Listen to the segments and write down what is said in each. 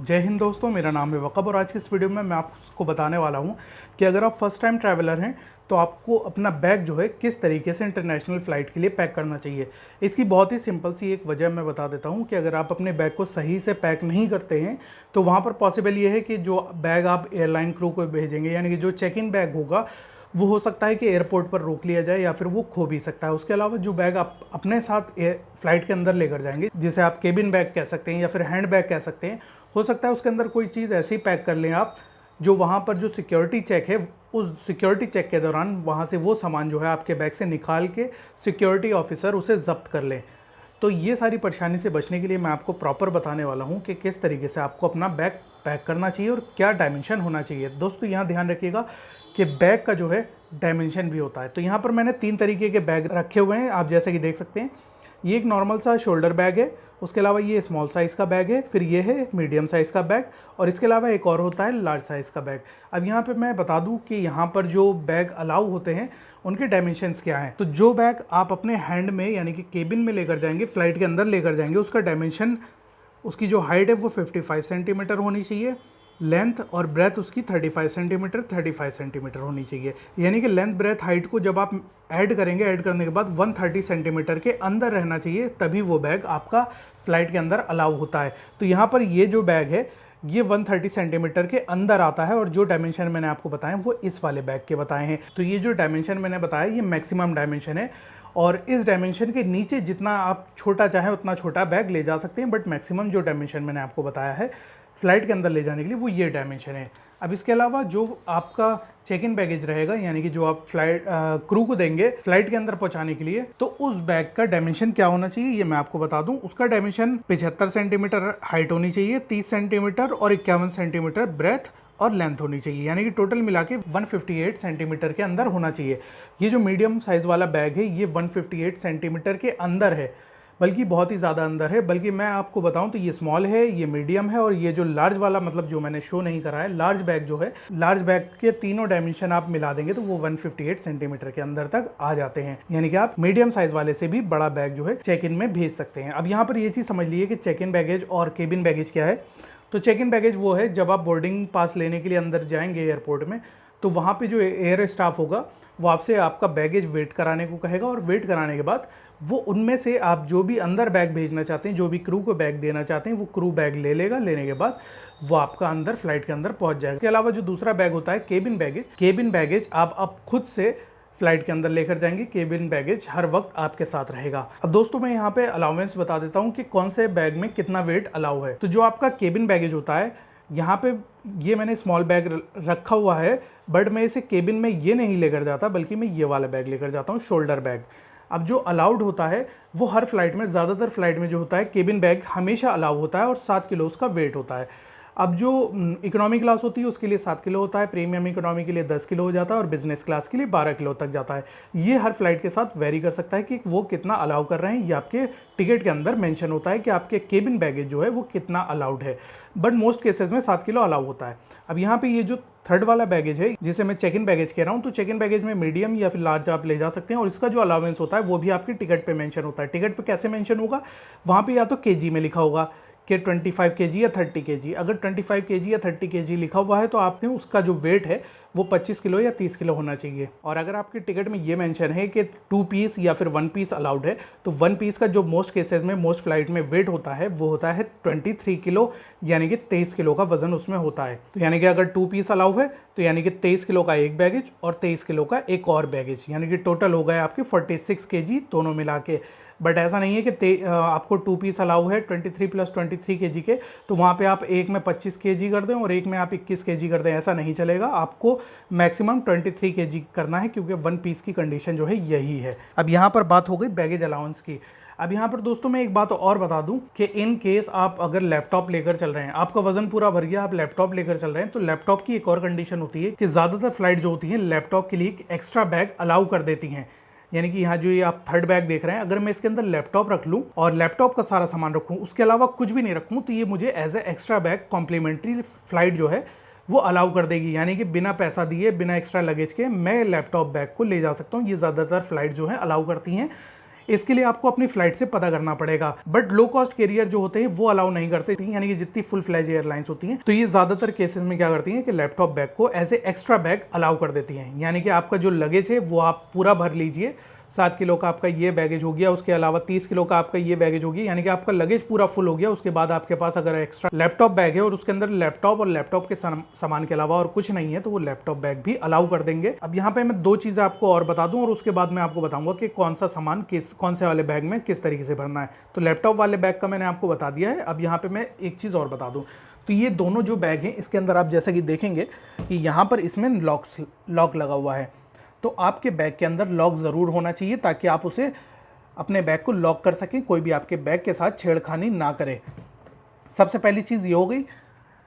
जय हिंद दोस्तों, मेरा नाम है वक़ब और आज की इस वीडियो में मैं आपको बताने वाला हूं कि अगर आप फर्स्ट टाइम ट्रैवलर हैं तो आपको अपना बैग जो है किस तरीके से इंटरनेशनल फ़्लाइट के लिए पैक करना चाहिए। इसकी बहुत ही सिंपल सी एक वजह मैं बता देता हूं कि अगर आप अपने बैग को सही से पैक नहीं करते हैं तो वहां पर पॉसिबल ये है कि जो बैग आप एयरलाइन क्रू को भेजेंगे, यानी कि जो चेक इन बैग होगा, वो हो सकता है कि एयरपोर्ट पर रोक लिया जाए या फिर वो खो भी सकता है। उसके अलावा जो बैग आप अपने साथ फ्लाइट के अंदर लेकर जाएंगे, जिसे आप केबिन बैग कह सकते हैं या फिर हैंड बैग कह सकते हैं, हो सकता है उसके अंदर कोई चीज़ ऐसी पैक कर लें आप जो वहाँ पर जो सिक्योरिटी चेक है, उस सिक्योरिटी चेक के दौरान वहाँ से वो सामान जो है आपके बैग से निकाल के सिक्योरिटी ऑफिसर उसे ज़ब्त कर लें। तो ये सारी परेशानी से बचने के लिए मैं आपको प्रॉपर बताने वाला हूँ कि किस तरीके से आपको अपना बैग पैक करना चाहिए और क्या डायमेंशन होना चाहिए। दोस्तों यहाँ ध्यान रखिएगा कि बैग का जो है डायमेंशन भी होता है। तो यहाँ पर मैंने 3 तरीके के बैग रखे हुए हैं, आप जैसे कि देख सकते हैं। ये एक नॉर्मल सा शोल्डर बैग है, उसके अलावा ये स्मॉल साइज़ का बैग है, फिर ये है मीडियम साइज़ का बैग और इसके अलावा एक और होता है लार्ज साइज़ का बैग। अब यहाँ पे मैं बता दूँ कि यहाँ पर जो बैग अलाउ होते हैं उनके डायमेंशंस क्या हैं। तो जो बैग आप अपने हैंड में यानी कि केबिन में लेकर जाएंगे, फ़्लाइट के अंदर लेकर जाएंगे, उसका डायमेंशन, उसकी जो हाइट है वो 55 सेंटीमीटर होनी चाहिए। लेंथ और ब्रेथ उसकी 35 सेंटीमीटर होनी चाहिए। यानी कि लेंथ ब्रेथ हाइट को जब आप ऐड करेंगे, ऐड करने के बाद 130 सेंटीमीटर के अंदर रहना चाहिए, तभी वो बैग आपका फ़्लाइट के अंदर अलाउ होता है। तो यहाँ पर ये जो बैग है ये 130 सेंटीमीटर के अंदर आता है और जो डायमेंशन मैंने आपको बताए वो इस वाले बैग के बताए हैं। तो ये जो डायमेंशन मैंने बताया ये मैक्सिमम डायमेंशन है और इस डायमेंशन के नीचे जितना आप छोटा चाहें उतना छोटा बैग ले जा सकते हैं, बट मैक्सिमम जो डायमेंशन मैंने आपको बताया है फ़्लाइट के अंदर ले जाने के लिए वो ये डायमेंशन है। अब इसके अलावा जो आपका चेक इन बैगेज रहेगा, यानी कि जो आप फ्लाइट क्रू को देंगे फ़्लाइट के अंदर पहुंचाने के लिए, तो उस बैग का डायमेंशन क्या होना चाहिए ये मैं आपको बता दूं। उसका डायमेंशन 75 सेंटीमीटर हाइट होनी चाहिए, 30 सेंटीमीटर और 51 सेंटीमीटर ब्रेथ और लेंथ होनी चाहिए, यानी कि टोटल मिला के 158 सेंटीमीटर के अंदर होना चाहिए। ये जो मीडियम साइज़ वाला बैग है ये 158 सेंटीमीटर के अंदर है, बल्कि बहुत ही ज़्यादा अंदर है। बल्कि मैं आपको बताऊं तो ये स्मॉल है, ये मीडियम है और ये जो लार्ज वाला, मतलब जो मैंने शो नहीं करा है, लार्ज बैग जो है, लार्ज बैग के तीनों डायमेंशन आप मिला देंगे तो वो 158 सेंटीमीटर के अंदर तक आ जाते हैं। यानी कि आप मीडियम साइज वाले से भी बड़ा बैग जो है चेक इन में भेज सकते हैं। अब यहाँ पर ये चीज़ समझ लीजिए कि चेक इन बैगेज और केबिन बैगेज क्या है। तो चेक इन बैगेज वो है जब आप बोर्डिंग पास लेने के लिए अंदर जाएंगे एयरपोर्ट में, तो वहाँ पे जो एयर स्टाफ होगा वो आपसे आपका बैगेज वेट कराने को कहेगा और वेट कराने के बाद वो उनमें से आप जो भी अंदर बैग भेजना चाहते हैं, जो भी क्रू को बैग देना चाहते हैं, वो क्रू बैग ले लेगा। लेने के बाद वो आपका अंदर फ्लाइट के अंदर पहुंच जाएगा। इसके अलावा जो दूसरा बैग होता है केबिन बैगेज आप खुद से फ्लाइट के अंदर लेकर जाएंगे। केबिन बैगेज हर वक्त आपके साथ रहेगा। अब दोस्तों मैं यहाँ पे अलाउंस बता देता हूँ कि कौन से बैग में कितना वेट अलाउ है। तो जो आपका केबिन बैगेज होता है, यहाँ पे ये मैंने स्मॉल बैग रखा हुआ है, बट मैं इसे केबिन में ये नहीं लेकर जाता, बल्कि मैं ये वाला बैग लेकर जाता हूँ, शोल्डर बैग। अब जो अलाउड होता है वो हर फ्लाइट में, ज़्यादातर फ्लाइट में जो होता है केबिन बैग हमेशा अलाउ होता है और 7 किलो उसका वेट होता है। अब जो इकोनॉमी क्लास होती है उसके लिए 7 किलो होता है, प्रीमियम इकोनॉमी के लिए 10 किलो हो जाता है और बिजनेस क्लास के लिए 12 किलो तक जाता है। ये हर फ्लाइट के साथ वेरी कर सकता है कि वो कितना अलाउ कर रहे हैं। ये आपके टिकट के अंदर मेंशन होता है कि आपके केबिन बैगेज जो है वो कितना अलाउड है, बट मोस्ट केसेस में 7 किलो अलाउ होता है। अब यहाँ पे ये जो थर्ड वाला बैगेज है जिसे मैं चेक इन बैगेज कह रहा हूँ, तो चेक इन बैगेज में मीडियम या फिर लार्ज आप ले जा सकते हैं और इसका जो अलाउंस होता है वो भी आपके टिकट पे मेंशन होता है। टिकट पे कैसे मेंशन होगा, वहाँ पे या तो केजी में लिखा होगा कि 25 केजी या 30 केजी। अगर 25 केजी या 30 केजी लिखा हुआ है तो आपने उसका जो वेट है वो 25 किलो या 30 किलो होना चाहिए। और अगर आपके टिकट में ये मेंशन है कि 2 पीस या फिर 1 पीस अलाउड है, तो 1 पीस का जो मोस्ट केसेस में, मोस्ट फ्लाइट में वेट होता है वो होता है 23 किलो, यानी कि 23 किलो का वजन उसमें होता है। तो यानी कि अगर 2 पीस अलाउ है तो यानी कि 23 किलो का एक बैगेज और 23 किलो का एक और बैगेज, यानी कि टोटल हो गए आपके 46 केजी दोनों मिला के। बट ऐसा नहीं है कि आपको 2 पीस अलाउ है 23 प्लस 23 केजी के, तो वहाँ पे आप एक में 25 केजी कर दें और एक में आप 21 केजी कर दें, ऐसा नहीं चलेगा। आपको मैक्सिमम 23 केजी करना है, क्योंकि 1 पीस की कंडीशन जो है यही है। अब यहाँ पर बात हो गई बैगेज अलाउंस की। अब यहाँ पर दोस्तों मैं एक बात और बता दूं कि इन केस आप अगर लैपटॉप लेकर चल रहे हैं, आपका वजन पूरा भर गया, आप लैपटॉप लेकर चल रहे हैं, तो लैपटॉप की एक और कंडीशन होती है कि ज़्यादातर फ्लाइट जो होती है लैपटॉप के लिए एक एक्स्ट्रा बैग अलाउ कर देती हैं। यानी कि यहाँ जो ये आप थर्ड बैग देख रहे हैं, अगर मैं इसके अंदर लैपटॉप रख लूँ और लैपटॉप का सारा सामान रखूँ, उसके अलावा कुछ भी नहीं रखूँ, तो ये मुझे as a extra bag complimentary flight जो है वो अलाउ कर देगी। यानी कि बिना पैसा दिए, बिना एक्स्ट्रा लगेज के मैं लैपटॉप बैग को ले जा सकता हूँ। ये ज़्यादातर फ्लाइट जो है अलाउ करती हैं। इसके लिए आपको अपनी फ्लाइट से पता करना पड़ेगा। बट लो कॉस्ट कैरियर जो होते हैं वो अलाउ नहीं करते, यानी कि जितनी फुल फ्लैज एयरलाइंस होती हैं तो ये ज़्यादातर केसेस में क्या करती हैं कि लैपटॉप बैग को as a extra bag allow कर देती हैं। यानी कि आपका जो लगेज है वो आप पूरा भर लीजिए, 7 किलो का आपका ये बैगेज हो गया, उसके अलावा 30 किलो का आपका ये बैगेज हो गया, यानी कि आपका लगेज पूरा फुल हो गया। उसके बाद आपके पास अगर एक्स्ट्रा लैपटॉप बैग है और उसके अंदर लैपटॉप और लैपटॉप के सामान के अलावा और कुछ नहीं है तो वो लैपटॉप बैग भी अलाउ कर देंगे। अब यहाँ पे मैं 2 चीज़ें आपको और बता दूं और उसके बाद मैं आपको बताऊंगा कि कौन सा सामान कौन से वाले बैग में किस तरीके से भरना है। तो लैपटॉप वाले बैग का मैंने आपको बता दिया है। अब यहाँ पर मैं एक चीज़ और बता दूँ, तो ये दोनों जो बैग हैं इसके अंदर आप जैसा कि देखेंगे कि यहाँ पर इसमें लॉक लगा हुआ है। तो आपके बैग के अंदर लॉक ज़रूर होना चाहिए ताकि आप उसे अपने बैग को लॉक कर सकें, कोई भी आपके बैग के साथ छेड़खानी ना करे। सबसे पहली चीज़ ये हो गई।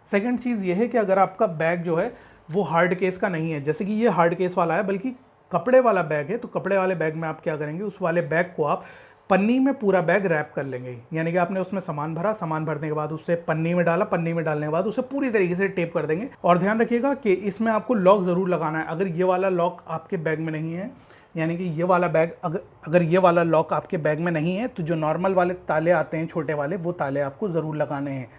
सेकंड चीज़ ये है कि अगर आपका बैग जो है वो हार्ड केस का नहीं है, जैसे कि ये हार्ड केस वाला है बल्कि कपड़े वाला बैग है, तो कपड़े वाले बैग में आप क्या करेंगे, उस वाले बैग को आप पन्नी में पूरा बैग रैप कर लेंगे। यानी कि आपने उसमें सामान भरा, सामान भरने के बाद उससे पन्नी में डाला, पन्नी में डालने के बाद उसे पूरी तरीके से टेप कर देंगे। और ध्यान रखिएगा कि इसमें आपको लॉक ज़रूर लगाना है। अगर ये वाला लॉक आपके बैग में नहीं है, यानी कि ये वाला बैग अगर ये वाला लॉक आपके बैग में नहीं है तो जो नॉर्मल वाले ताले आते हैं छोटे वाले, वो ताले आपको ज़रूर लगाने हैं।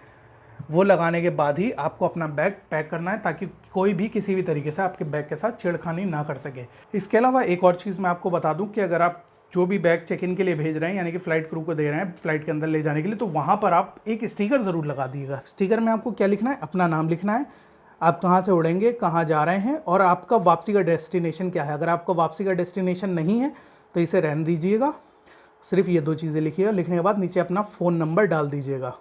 वो लगाने के बाद ही आपको अपना बैग पैक करना है ताकि कोई भी किसी भी तरीके से आपके बैग के साथ छेड़खानी ना कर सके। इसके अलावा एक और चीज़ मैं आपको बता दूं कि अगर आप जो भी बैग चेक इन के लिए भेज रहे हैं, यानी कि फ़्लाइट क्रू को दे रहे हैं फ्लाइट के अंदर ले जाने के लिए, तो वहाँ पर आप एक स्टिकर ज़रूर लगा दीजिएगा। स्टिकर में आपको क्या लिखना है, अपना नाम लिखना है, आप कहाँ से उड़ेंगे, कहाँ जा रहे हैं और आपका वापसी का डेस्टिनेशन क्या है। अगर आपका वापसी का डेस्टिनेशन नहीं है तो इसे रहने दीजिएगा, सिर्फ ये 2 चीज़ें लिखिएगा। लिखने के बाद नीचे अपना फ़ोन नंबर डाल दीजिएगा।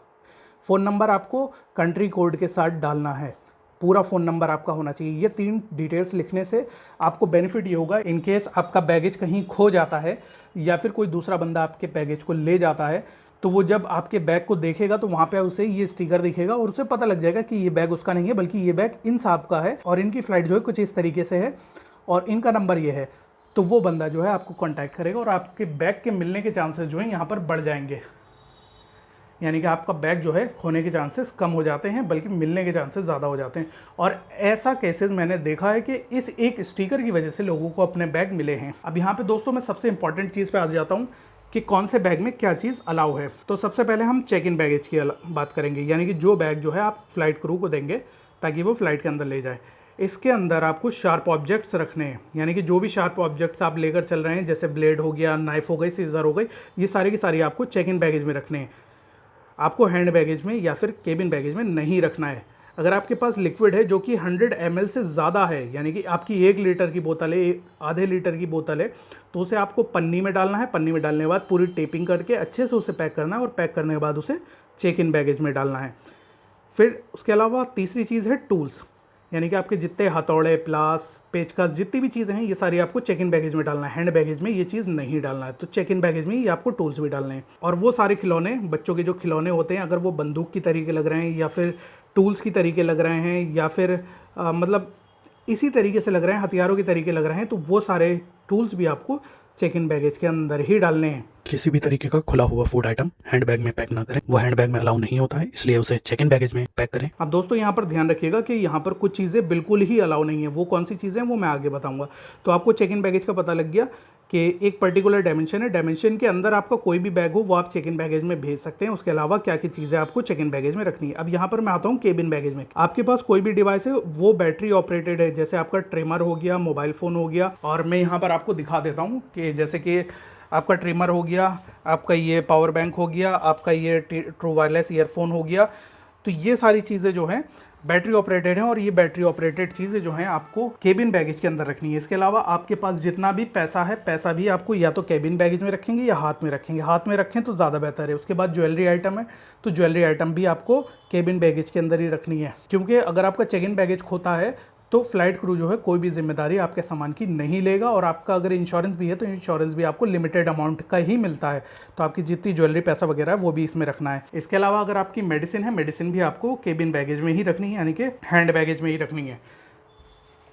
फ़ोन नंबर आपको कंट्री कोड के साथ डालना है, पूरा फ़ोन नंबर आपका होना चाहिए। ये 3 डिटेल्स लिखने से आपको बेनिफिट ये होगा, इन केस आपका बैगेज कहीं खो जाता है या फिर कोई दूसरा बंदा आपके बैगेज को ले जाता है, तो वो जब आपके बैग को देखेगा तो वहाँ पे उसे ये स्टिकर दिखेगा और उसे पता लग जाएगा कि ये बैग उसका नहीं है बल्कि ये बैग इन साहब का है और इनकी फ़्लाइट जो है कुछ इस तरीके से है और इनका नंबर ये है। तो वो बंदा जो है आपको कॉन्टैक्ट करेगा और आपके बैग के मिलने के चांसेस जो है यहाँ पर बढ़ जाएंगे। यानी कि आपका बैग जो है खोने के चांसेस कम हो जाते हैं बल्कि मिलने के चांसेस ज़्यादा हो जाते हैं। और ऐसा केसेस मैंने देखा है कि इस एक स्टिकर की वजह से लोगों को अपने बैग मिले हैं। अब यहाँ पे दोस्तों मैं सबसे इंपॉर्टेंट चीज़ पे आ जाता हूँ कि कौन से बैग में क्या चीज़ अलाउ है। तो सबसे पहले हम चेक इन बैगेज की बात करेंगे, यानी कि जो बैग जो है आप फ्लाइट क्रू को देंगे ताकि वो फ्लाइट के अंदर ले जाए। इसके अंदर आपको शार्प ऑब्जेक्ट्स रखने हैं, यानी कि जो भी शार्प ऑब्जेक्ट्स आप लेकर चल रहे हैं, जैसे ब्लेड हो गया, नाइफ हो गई, सीजर हो गई, ये सारी की सारी आपको चेक इन बैगेज में रखने हैं। आपको हैंड बैगेज में या फिर केबिन बैगेज में नहीं रखना है। अगर आपके पास लिक्विड है जो कि 100 ml से ज़्यादा है, यानी कि आपकी 1 लीटर की बोतल है, आधे लीटर की बोतल है, तो उसे आपको पन्नी में डालना है। पन्नी में डालने के बाद पूरी टेपिंग करके अच्छे से उसे पैक करना है और पैक करने के बाद उसे चेक इन बैगेज में डालना है। फिर उसके अलावा तीसरी चीज़ है टूल्स, यानी कि आपके जितने हथौड़े, प्लास, पेचकस, जितनी भी चीज़ें हैं ये सारी आपको चेक इन बैगेज में डालना है। हैंड बैगेज में ये चीज़ नहीं डालना है, तो चेक इन बैगेज में ही आपको टूल्स भी डालने हैं। और वो सारे खिलौने, बच्चों के जो खिलौने होते हैं, अगर वो बंदूक की तरीके लग रहे हैं या फिर टूल्स की तरीके लग रहे हैं या फिर मतलब इसी तरीके से लग रहे हैं, हथियारों के तरीके लग रहे हैं, तो वो सारे टूल्स भी आपको चेक इन बैगेज के अंदर ही डालने हैं। किसी भी तरीके का खुला हुआ फूड आइटम हैंडबैग में पैक ना करें, वो हैंडबैग में अलाउ नहीं होता है, इसलिए उसे चेक इन बैगेज में पैक करें। अब दोस्तों यहाँ पर ध्यान रखिएगा कि यहाँ पर कुछ चीज़ें बिल्कुल ही अलाउ नहीं है। वो कौन सी चीज़ें हैं वो मैं आगे बताऊँगा। तो आपको चेक इन बैगेज का पता लग गया कि एक पर्टिकुलर डायमेंशन है, डायमेंशन के अंदर आपका कोई भी बैग हो वो आप चेक इन बैगेज में भेज सकते हैं। उसके अलावा क्या क्या चीज़ें आपको चेक इन बैगेज में रखनी है। अब यहाँ पर मैं आता हूँ केबिन बैगेज में। आपके पास कोई भी डिवाइस है वो बैटरी ऑपरेटेड है, जैसे आपका ट्रिमर हो गया, मोबाइल फ़ोन हो गया, और मैं यहाँ पर आपको दिखा देता हूँ कि जैसे कि आपका ट्रिमर हो गया, आपका ये पावर बैंक हो गया, आपका ये ट्रू वायरलेस ईयरफोन हो गया। तो ये सारी चीज़ें जो हैं बैटरी ऑपरेटेड हैं और ये बैटरी ऑपरेटेड चीज़ें जो हैं आपको केबिन बैगेज के अंदर रखनी है। इसके अलावा आपके पास जितना भी पैसा है, पैसा भी आपको या तो केबिन बैगेज में रखेंगे या हाथ में रखेंगे। हाथ में रखें तो ज़्यादा बेहतर है। उसके बाद ज्वेलरी आइटम है तो ज्वेलरी आइटम भी आपको केबिन बैगेज के अंदर ही रखनी है, क्योंकि अगर आपका चेक इन बैगेज खोता है तो फ्लाइट क्रू जो है कोई भी जिम्मेदारी आपके सामान की नहीं लेगा। और आपका अगर इंश्योरेंस भी है तो इंश्योरेंस भी आपको लिमिटेड अमाउंट का ही मिलता है, तो आपकी जितनी ज्वेलरी पैसा वगैरह है वो भी इसमें रखना है। इसके अलावा अगर आपकी मेडिसिन है, मेडिसिन भी आपको केबिन बैगेज में ही रखनी है, यानी कि हैंड बैगेज में ही रखनी है।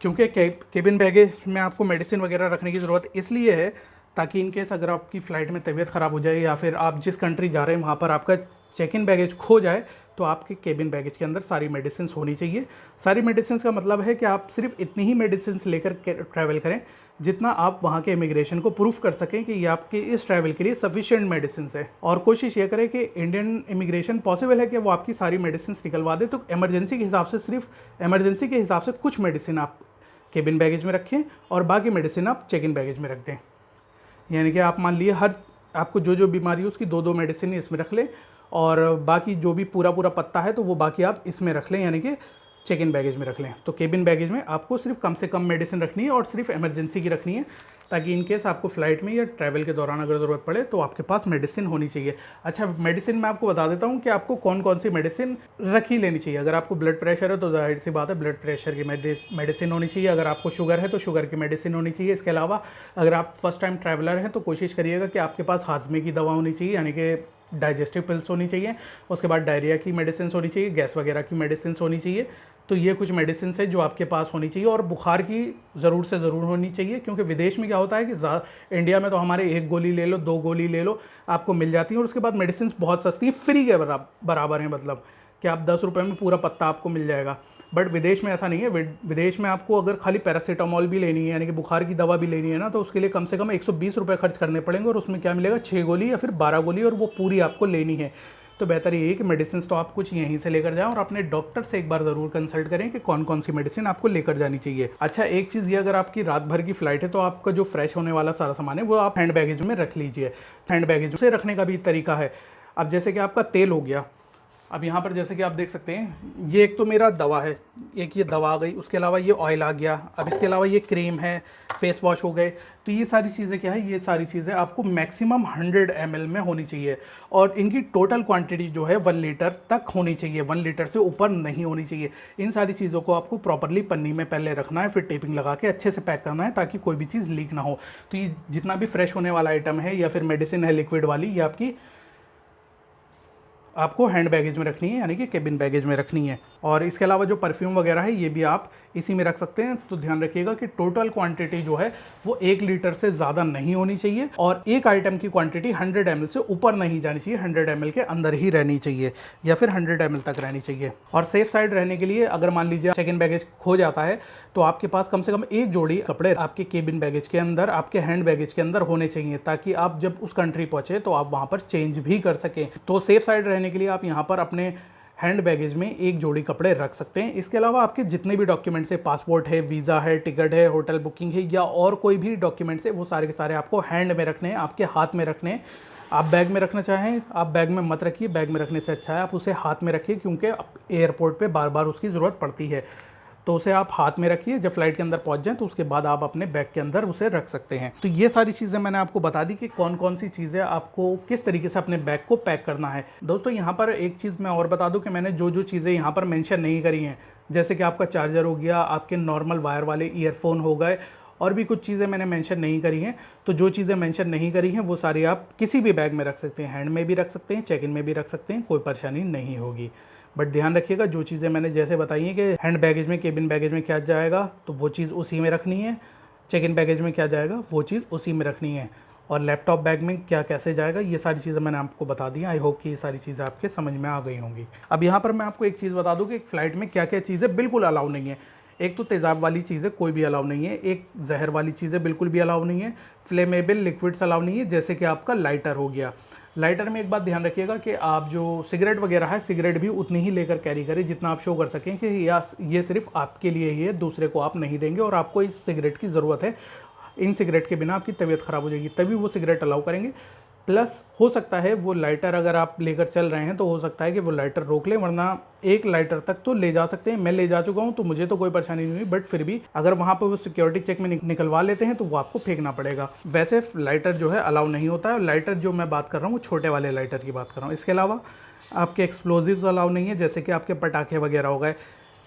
क्योंकि केबिन बैगेज में आपको मेडिसिन वगैरह रखने की ज़रूरत इसलिए है ताकि इन केस अगर आपकी फ़्लाइट में तबीयत ख़राब हो जाए या फिर आप जिस कंट्री जा रहे हैं वहाँ पर आपका चेक इन बैगेज खो जाए तो आपके केबिन बैगेज के अंदर सारी मेडिसिन होनी चाहिए। सारी मेडिसिन का मतलब है कि आप सिर्फ इतनी ही मेडिसिन लेकर ट्रैवल करें जितना आप वहाँ के इमिग्रेशन को प्रूफ कर सकें कि ये आपके इस ट्रैवल के लिए सफिशिएंट मेडिसिन है। और कोशिश ये करें कि इंडियन इमिग्रेशन पॉसिबल है कि वो आपकी सारी मेडिसिन निकलवा दे, तो इमरजेंसी के हिसाब से सिर्फ इमरजेंसी के हिसाब से कुछ मेडिसिन आप केबिन बैगेज में रखें और बाकी मेडिसिन आप चेक इन बैगेज में रख दें। यानी कि आप मान लिए हर आपको जो जो बीमारी है उसकी 2-2 मेडिसिन इसमें रख लें और बाकी जो भी पूरा पत्ता है तो वो बाकी आप इसमें रख लें, यानी कि चेक इन बैगेज में रख लें। तो केबिन बैगेज में आपको सिर्फ कम से कम मेडिसिन रखनी है और सिर्फ इमरजेंसी की रखनी है, ताकि इन केस आपको फ्लाइट में या ट्रैवल के दौरान अगर ज़रूरत पड़े तो आपके पास मेडिसिन होनी चाहिए। अच्छा, मेडिसिन मैं आपको बता देता हूँ कि आपको कौन कौन सी मेडिसिन रख ही लेनी चाहिए। अगर आपको ब्लड प्रेशर है तो जाहिर सी बात है ब्लड प्रेशर की मेडिसिन होनी चाहिए। अगर आपको शुगर है तो शुगर की मेडिसिन होनी चाहिए। इसके अलावा अगर आप फर्स्ट टाइम ट्रैवलर हैं तो कोशिश करिएगा कि आपके पास हाजमे की दवा होनी चाहिए, यानी कि डाइजेस्टिव पिल्स होनी चाहिए। उसके बाद डायरिया की मेडिसिन होनी चाहिए, गैस वगैरह की मेडिसिन होनी चाहिए। तो ये कुछ मेडिसिन है जो आपके पास होनी चाहिए। और बुखार की ज़रूर से ज़रूर होनी चाहिए, क्योंकि विदेश में क्या होता है कि इंडिया में तो हमारे 1 गोली ले लो 2 गोली ले लो आपको मिल जाती है और उसके बाद मेडिसिन बहुत सस्ती है, फ्री के बराबर हैं, मतलब कि आप 10 रुपये में पूरा पत्ता आपको मिल जाएगा। बट विदेश में ऐसा नहीं है। विदेश में आपको अगर खाली पैरासीटामोल भी लेनी है, यानी कि बुखार की दवा भी लेनी है ना, तो उसके लिए कम से कम 120 रुपये खर्च करने पड़ेंगे और उसमें क्या मिलेगा 6 गोली या फिर 12 गोली, और वो पूरी आपको लेनी है। तो बेहतर ये है कि मेडिसिन तो आप कुछ यहीं से लेकर जाएं और अपने डॉक्टर से एक बार ज़रूर कंसल्ट करें कि कौन कौन सी मेडिसिन आपको लेकर जानी चाहिए। अच्छा, एक चीज़ ये, अगर आपकी रात भर की फ़्लाइट है तो आपका जो फ्रेश होने वाला सारा सामान है वो आप हैंड बैगेज में रख लीजिए। हैंड बैगेज से रखने का भी तरीका है। अब जैसे कि आपका तेल हो गया, अब यहाँ पर जैसे कि आप देख सकते हैं ये एक तो मेरा दवा है, एक ये दवा आ गई, उसके अलावा ये ऑयल आ गया, अब इसके अलावा ये क्रीम है, फेस वॉश हो गए। तो ये सारी चीज़ें क्या है, ये सारी चीज़ें आपको मैक्सिमम 100 ml में होनी चाहिए और इनकी टोटल क्वांटिटी जो है 1 लीटर तक होनी चाहिए, 1 लीटर से ऊपर नहीं होनी चाहिए। इन सारी चीज़ों को आपको प्रॉपरली पन्नी में पहले रखना है, फिर टेपिंग लगा के अच्छे से पैक करना है ताकि कोई भी चीज़ लीक ना हो। तो ये जितना भी फ्रेश होने वाला आइटम है या फिर मेडिसिन है लिक्विड वाली, ये आपको हैंड बैगेज में रखनी है, यानी कि केबिन बैगेज में रखनी है। और इसके अलावा जो परफ्यूम वगैरह है ये भी आप इसी में रख सकते हैं। तो ध्यान रखिएगा कि टोटल क्वांटिटी जो है वो 1 लीटर से ज़्यादा नहीं होनी चाहिए और एक आइटम की क्वांटिटी 100 ml से ऊपर नहीं जानी चाहिए, 100 ml के अंदर ही रहनी चाहिए या फिर 100 ml तक रहनी चाहिए। और सेफ साइड रहने के लिए अगर मान लीजिए चेक इन बैगेज खो जाता है तो आपके पास कम से कम 1 जोड़ी कपड़े आपके केबिन बैगेज के अंदर, आपके हैंड बैगेज के अंदर होने चाहिए, ताकि आप जब उस कंट्री पहुंचे तो आप वहां पर चेंज भी कर सकें। तो सेफ साइड रहने के लिए आप यहाँ पर अपने हैंड बैगेज में 1 जोड़ी कपड़े रख सकते हैं। इसके अलावा आपके जितने भी डॉक्यूमेंट्स है, पासपोर्ट है, वीज़ा है, टिकट है, होटल बुकिंग है या और कोई भी डॉक्यूमेंट्स है, वो सारे के सारे आपको हैंड में रखने हैं, आपके हाथ में रखने हैं। आप बैग में रखना चाहें आप बैग में मत रखिए, बैग में रखने से अच्छा है आप उसे हाथ में रखिए, क्योंकि एयरपोर्ट पे बार बार उसकी ज़रूरत पड़ती है। तो उसे आप हाथ में रखिए, जब फ्लाइट के अंदर पहुंच जाएं तो उसके बाद आप अपने बैग के अंदर उसे रख सकते हैं। तो ये सारी चीज़ें मैंने आपको बता दी कि कौन कौन सी चीज़ें आपको किस तरीके से अपने बैग को पैक करना है। दोस्तों यहाँ पर एक चीज़ मैं और बता दूं कि मैंने जो जो चीज़ें यहाँ पर मेंशन नहीं करी हैं, जैसे कि आपका चार्जर हो गया, आपके नॉर्मल वायर वाले ईयरफोन हो गए, और भी कुछ चीज़ें मैंने मेंशन नहीं करी हैं। तो जो चीज़ें मेंशन नहीं करी हैं वो सारी आप किसी भी बैग में रख सकते हैं, हैंड में भी रख सकते हैं, चेक इन में भी रख सकते हैं, कोई परेशानी नहीं होगी। बट ध्यान रखिएगा जो चीज़ें मैंने जैसे बताई हैं कि हैंड बैगेज में, केबिन बैगेज में क्या जाएगा तो वो चीज़ उसी में रखनी है, चेक इन बैगेज में क्या जाएगा वो चीज़ उसी में रखनी है, और लैपटॉप बैग में क्या कैसे जाएगा ये सारी चीज़ें मैंने आपको बता दी। आई होप कि ये सारी चीज़ें आपके समझ में आ गई होंगी। अब यहाँ पर मैं आपको एक चीज़ बता दूँ कि एक फ़्लाइट में क्या क्या चीज़ें बिल्कुल अलाउ नहीं है। एक तो तेज़ाब वाली चीज़ें कोई भी अलाउ नहीं है, एक जहर वाली चीज़ें बिल्कुल भी अलाउ नहीं है, फ्लेमेबल लिक्विड्स अलाउ नहीं है, जैसे कि आपका लाइटर हो गया। लाइटर में एक बात ध्यान रखिएगा कि आप जो सिगरेट वगैरह है, सिगरेट भी उतनी ही लेकर कैरी करें जितना आप शो कर सकें कि ये सिर्फ आपके लिए ही है, दूसरे को आप नहीं देंगे और आपको इस सिगरेट की ज़रूरत है। इन सिगरेट के बिना आपकी तबीयत ख़राब हो जाएगी, तभी वो सिगरेट अलाउ करेंगे। प्लस हो सकता है वो लाइटर अगर आप लेकर चल रहे हैं तो हो सकता है कि वो लाइटर रोक लें, वरना 1 लाइटर तक तो ले जा सकते हैं। मैं ले जा चुका हूं तो मुझे तो कोई परेशानी नहीं हुई, बट फिर भी अगर वहां पर वो सिक्योरिटी चेक में निकलवा लेते हैं तो वो आपको फेंकना पड़ेगा। वैसे लाइटर जो है अलाउ नहीं होता है। लाइटर जो मैं बात कर रहा हूँ वो छोटे वाले लाइटर की बात कर रहा हूँ। इसके अलावा आपके एक्सप्लोजिव्स अलाउ नहीं है, जैसे कि आपके पटाखे वगैरह हो गए,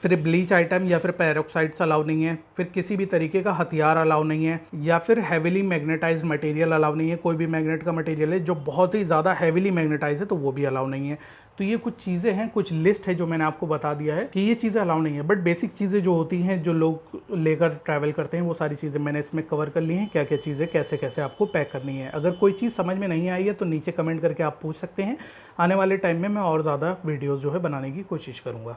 फिर ब्लीच आइटम या फिर पेरोक्साइड्स अलाउ नहीं है, फिर किसी भी तरीके का हथियार अलाउ नहीं है, या फिर हैविली मैग्नेटाइज्ड मटेरियल अलाउ नहीं है। कोई भी मैग्नेट का मटेरियल है जो बहुत ही ज़्यादा हैविली मैग्नेटाइज है तो वो भी अलाउ नहीं है। तो ये कुछ चीज़ें हैं, कुछ लिस्ट है जो मैंने आपको बता दिया है कि ये चीज़ें अलाउ नहीं है। बट बेसिक चीज़ें जो होती हैं जो लोग लेकर ट्रैवल करते हैं वो सारी चीज़ें मैंने इसमें कवर कर ली हैं, क्या क्या चीज़ें कैसे कैसे आपको पैक करनी है। अगर कोई चीज़ समझ में नहीं आई है तो नीचे कमेंट करके आप पूछ सकते हैं। आने वाले टाइम में मैं और ज़्यादा वीडियोज़ जो है बनाने की कोशिश करूँगा।